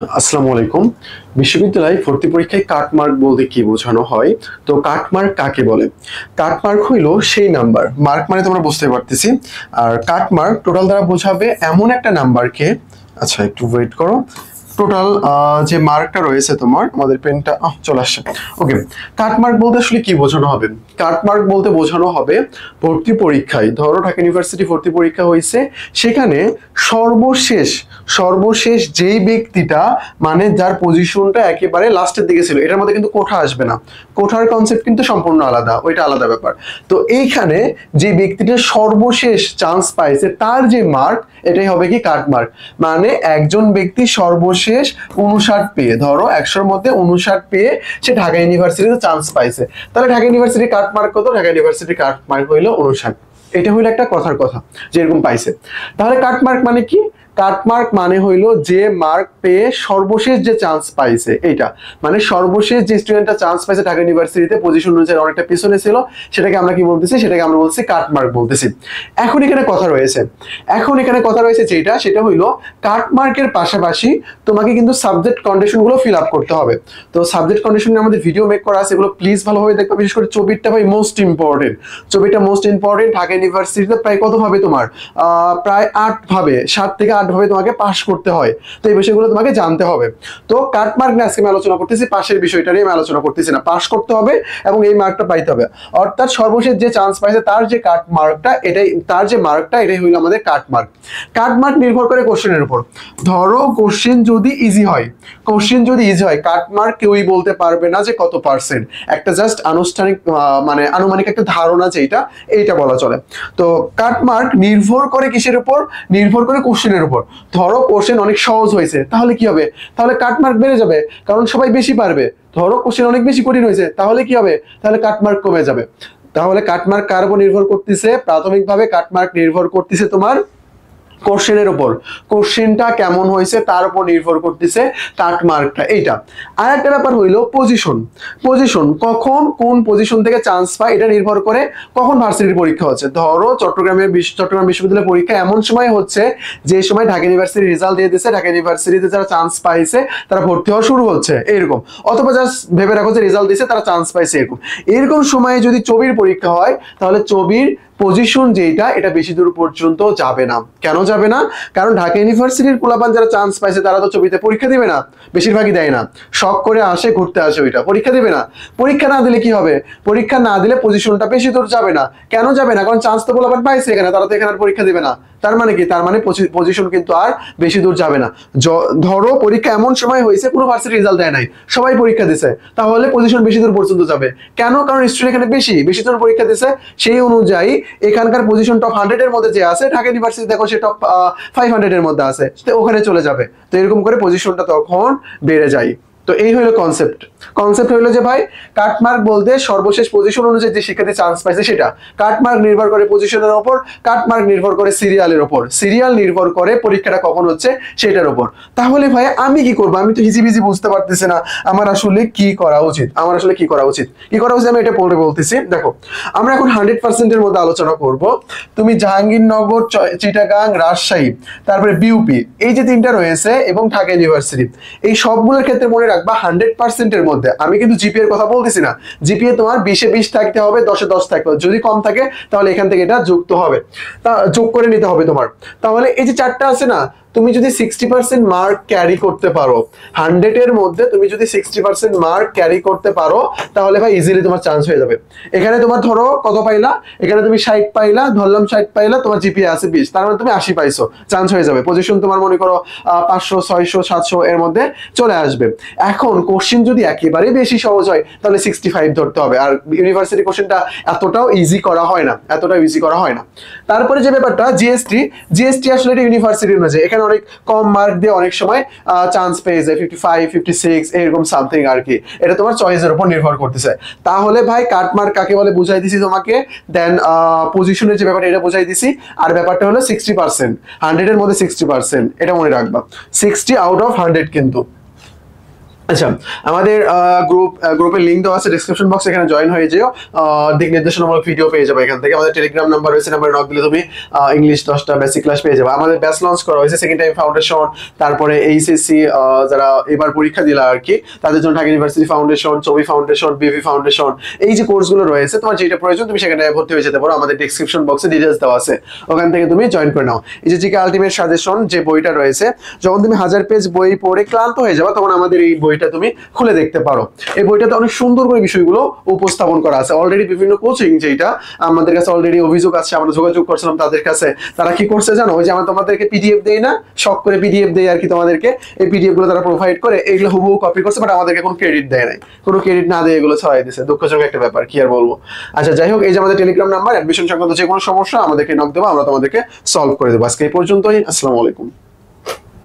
আসসালামু আলাইকুম। বিশ্ববিদ্যালয় ভর্তি পরীক্ষায় কাটমার্ক বলতে কি বোঝানো হয়? তো কাটমার্ক কাকে বলে? কাটমার্ক হইল সেই নাম্বার, মার্ক মানে তোমরা বুঝতে পারতেছি। আর কাটমার্ক টোটাল দ্বারা বোঝাবে এমন একটা নাম্বারকে, আচ্ছা একটু ওয়েট করো, টোটাল যে মার্কটা রয়েছে তোমার, আমাদের পেনটা চলে আসছে। ওকে, কাটমার্ক বলতে আসলে কি বোঝানো হবে? কাটমার্ক বলতে বোঝানো হবে ভর্তি পরীক্ষায়, ধরো ঢাকা ইউনিভার্সিটি ভর্তি পরীক্ষা হয়েছে, সেখানে সর্বশেষ সর্বশেষ যেই ব্যক্তিটা, মানে যার পজিশনটা একেবারে লাস্টের দিকে ছিল, এটার মধ্যে কিন্তু কোঠা আসবে না, কোঠার কনসেপ্ট কিন্তু সম্পূর্ণ আলাদা, ওইটা আলাদা ব্যাপার। তো এইখানে যে ব্যক্তিটা সর্বশেষ চান্স পাইছে তার যে মার্ক, এটাই হবে কি কাটমার্ক। মানে একজন ব্যক্তি সর্বশেষ 59 পেয়ে, ধরো 100-র মধ্যে 59 পেয়ে সে ঢাকা ইউনিভার্সিটিতে চান্স পাইছে, তাহলে ঢাকা ইউনিভার্সিটি কাটমার্ক কত? ঢাকা ইউনিভার্সিটি কাটমার্ক হইলো 59। এটা হইলো একটা কথার কথা, যেরকম পাইছে। তাহলে কাটমার্ক মানে কি? কাটমার্ক মানে হইলো যে মার্ক পেয়ে সর্বশেষ যে চান্স পাইছে, এইটা মানে সর্বশেষ যে স্টুডেন্টটা চান্স পাইছে ঢাকা ইউনিভার্সিটিতে পজিশন অনুযায়ী অনেকটা পিছনে ছিল, সেটাকে আমরা কি বলতেছি? সেটাকে আমরা বলছি কাটমার্ক বলতেছি। এখন এখানে কথা রয়েছে, যেটা সেটা হইলো কাটমার্কের পাশাপাশি তোমাকে কিন্তু সাবজেক্ট কন্ডিশন গুলো ফিল আপ করতে হবে। তো সাবজেক্ট কন্ডিশন আমাদের ভিডিও মেক করা আছে, এগুলো প্লিজ ভালোভাবে দেখবে, বিশেষ করে চবিরটা ভাই মোস্ট ইম্পর্টেন্ট। চবিরটা মোস্ট ইম্পর্টেন্ট। ঢাকা ইউনিভার্সিটিতে প্রায় কত ভাবে তোমার প্রায় 8 ভাবে, 7 থেকে 8 ভাবে তোমাকে পাস করতে হয়। তো এই বিষয়গুলো তোমাকে জানতে হবে। তো কাটমার্ক নিয়ে আজকে আমি আলোচনা করতেছি, পাশের বিষয়টা নিয়ে আমি আলোচনা করতেছি না। পাস করতে হবে এবং এই মার্কটা পাইতে হবে, অর্থাৎ সর্বশেষ যে চান্স পাইছে তার যে কাট মার্কটা, এটাই তার যে মার্কটা, এটাই হইলো আমাদের কাটমার্ক। কাটমার্ক নির্ভর করে কোশ্চেনের উপর। ধরো কোশ্চেন যদি ইজি হয়, কাটমার্ক কেউই বলতে পারবে না যে কত পার্সেন্ট, একটা জাস্ট আনুষ্ঠানিক মানে আনুমানিক একটা ধারণা, যেটা এইটা বলা চলে। তো কাটমার্ক নির্ভর করে কিসের উপর? নির্ভর করে কোশ্চেনের উপর। ধরো কোশ্চেন অনেক সহজ হয়েছে, তাহলে কি হবে? তাহলে কাটমার্ক বেড়ে যাবে, কারণ সবাই বেশি পারবে। ধরো কোশ্চেন অনেক বেশি কঠিন হয়েছে, তাহলে কি হবে? তাহলে কাটমার্ক কমে যাবে। তাহলে কাটমার্ক কার উপর নির্ভর করতেছে? প্রাথমিকভাবে কাটমার্ক নির্ভর করতেছে তোমার কোশ্চেনের উপর, কোশ্চেনটা কেমন হয়েছে তার উপর নির্ভর করতেছে কাটমার্কটা, এইটা। আর একটা ব্যাপার হইলো পজিশন। কখন কোন পজিশন থেকে চান্স পায়, এটা নির্ভর করে কখন ভার্সিটির পরীক্ষা হচ্ছে। ধরো চট্টগ্রাম বিশ্ববিদ্যালয়ের পরীক্ষা এমন সময় হচ্ছে যে সময় ঢাকা ইউনিভার্সিটির রেজাল্ট দিয়ে দিচ্ছে, ঢাকা ইউনিভার্সিটিতে যারা চান্স পাইছে তারা ভর্তি হওয়া শুরু হচ্ছে, এরকম। অথবা জাস্ট ভেবে রাখো যে রেজাল্ট দিচ্ছে, তারা চান্স পাইছে, এরকম সময়ে যদি চবির পরীক্ষা হয়, তাহলে চবির পজিশন যেটা, এটা বেশি দূর পর্যন্ত যাবে না। কেন যাবে না? কারণ ঢাকা ইউনিভার্সিটির পোলাপান যারা চান্স পাইছে তারা তো ছবিতে পরীক্ষা দিবে না, বেশিরভাগই দেয় না, শখ করে আসে, ঘুরতে আসে, ওইটা পরীক্ষা দিবে না। পরীক্ষা না দিলে কি হবে? পরীক্ষা না দিলে পজিশনটা বেশি দূর যাবে না। কেন যাবে না? কারণ চান্স তো পোলাপান পাইছে এখানে, তারা তো এখানে আর পরীক্ষা দিবে না। তার মানে কি? তার মানে পজিশন কিন্তু আর বেশি দূর যাবে না। ধরো পরীক্ষা এমন সময় হয়েছে কোনো ভার্সিটি রেজাল্ট দেয় নাই, সবাই পরীক্ষা দিছে, তাহলে পজিশন বেশি দূর পর্যন্ত যাবে। কেন? কারণ স্টুডেন্ট এখানে বেশি জন পরীক্ষা দিছে, সেই অনুযায়ী এখানকার পজিশন টপ 100 এর মধ্যে যে আছে, ঢাকা ইউনিভার্সিটি দেখো সে টপ 500 এর মধ্যে আছে, ওখানে চলে যাবে। তো এরকম করে পজিশনটা তখন বেড়ে যায়। তো এই হলো কনসেপ্ট হইলো যে ভাই, কাটমার্ক বলতে সর্বশেষ পজিশন অনুযায়ী যে শিক্ষার্থী চান্স পাইছে সেটা। কাটমার্ক নির্ভর করে পজিশনের উপর, কাটমার্ক নির্ভর করে সিরিয়ালের উপর, সিরিয়াল নির্ভর করে পরীক্ষাটা কখন হচ্ছে সেটার উপর। তাহলে ভাই আমি কি করবো? আমি তো হিজিবিজি বুঝতে পারতেছি না, আমার আসলে কি করা উচিত? আমি এটা পরে বলতেছি। দেখো, আমরা এখন 100% এর মধ্যে আলোচনা করব। তুমি জাহাঙ্গীরনগর, চিটাগাং, রাজশাহী, তারপরে বিউপি, এই যে তিনটা রয়েছে, এবং ঢাকা ইউনিভার্সিটি, এই সবগুলোর ক্ষেত্রে মনে রাখবা 100% এর মধ্যে। আমি কিন্তু জিপিএ এর কথা বলতেছি না, জিপিএ তোমার 20-20 থাকতে হবে, 10-10 থাকতে হবে। যদি কম থাকে তাহলে এখান থেকে এটা যুক্ত হবে, তা যোগ করে নিতে হবে তোমার। তাহলে এই যে চারটা আছে না, তুমি যদি 60% মার্ক ক্যারি করতে পারো, 100 এর মধ্যে তুমি যদি 60% মার্ক ক্যারি করতে পারো, তাহলে ভাই ইজিলি তোমার চান্স হয়ে যাবে। এখানে তোমার ধরো কত পাইলা, এখানে তুমি 60 পাইলা, ধরলাম 60 পাইলা, তোমার জিপিএ আছে 20, তার মানে তুমি 80 পাইছো, চান্স হয়ে যাবে। পজিশন তোমার মনে করো 500, 600, 700 এর মধ্যে চলে আসবে। এখন কোশ্চেন যদি একেবারে বেশি সহজ হয়, তাহলে 65 ধরতে হবে। আর ইউনিভার্সিটি কোশ্চেনটা এতটাও ইজি করা হয় না, তারপরে যে ব্যাপারটা জিএসটি আসলে এটা ইউনিভার্সিটি অনুযায়ী, এখানে অনেক কম মার্ক দিয়ে অনেক সময় চান্স পেয়ে যায়, 55, 56 এরকম সামথিং আর কি। এটা তোমার চয়েসের উপর নির্ভর করতেছে। তাহলে ভাই কাটমার্ক কাকে বলে বুঝাই দিছি তোমাকে, দেন পজিশনের যে ব্যাপারটা এটা বুঝাই দিছি। আর ব্যাপারটা হলো 60%, 100 এর মধ্যে 60%, এটা মনে রাখবা, 60 আউট অফ 100 কিন্তু। আচ্ছা, আমাদের গ্রুপের লিংক দেওয়া আছে ডেসক্রিপশন বক্স, এখানে জয়েন হয়ে যেও। দিক নির্দেশনামূলক ভিডিও পেয়ে যাবে এখান থেকে। আমাদের টেলিগ্রাম নাম্বার রয়েছে, নাম্বারে নক দিলে তুমি ইংলিশ 10টা বেসিক ক্লাস পেয়ে যাবে। আমাদের ব্যাচ লঞ্চ করা হয়েছে সেকেন্ড টাইম ফাউন্ডেশন, তারপরে এইচএসসি যারা এবার পরীক্ষা দিলা আর কি, তাদের জন্য ঢাকা ইউনিভার্সিটি ফাউন্ডেশন, চবি ফাউন্ডেশন, বিভি ফাউন্ডেশন, এই যে কোর্সগুলো রয়েছে, তোমার যেটা প্রয়োজন তুমি সেখানে ভর্তি হয়ে যেতে পারো। আমাদের ডেসক্রিপশন বক্সে ডিটেলস দেওয়া আছে, ওখান থেকে তুমি জয়েন করে নাও। এই যে জিকে আলটিমেট সাজেশন যে বইটা রয়েছে, যখন তুমি 1000 পেজ বই পড়ে ক্লান্ত হয়ে যাবে তখন আমাদের এই বইটা তুমি খুলে দেখতে পারো। এই বইটাতে অনেক সুন্দর করে বিষয়গুলো উপস্থাপন করা আছে। অলরেডি বিভিন্ন কোচিং যেটা আমাদের কাছে অলরেডি অভিযোগ আছে, আমরা যোগাযোগ করছিলাম তাদের কাছে, তারা কি করছে জানো, ওই যে আমরা তোমাদেরকে পিডিএফ দেই না, শখ করে পিডিএফ দেই আর কি তোমাদেরকে, এই পিডিএফ গুলো তারা প্রোভাইড করে, এগুলো হুবহু কপি করছে, বাট আমাদেরকে কোনো ক্রেডিট দেয় নাই, কোনো ক্রেডিট না দিয়ে এগুলো ছড়াই দিছে। দুঃখজনক একটা ব্যাপার, কি আর বলবো। আচ্ছা যাই হোক, এই যে আমাদের টেলিগ্রাম নাম্বার, অ্যাডমিশন সংক্রান্ত যে কোনো সমস্যা আমাদেরকে নক দেবো, আমরা তোমাদেরকে সলভ করে দেবো। আজকে এই পর্যন্তই, আসসালামু আলাইকুম।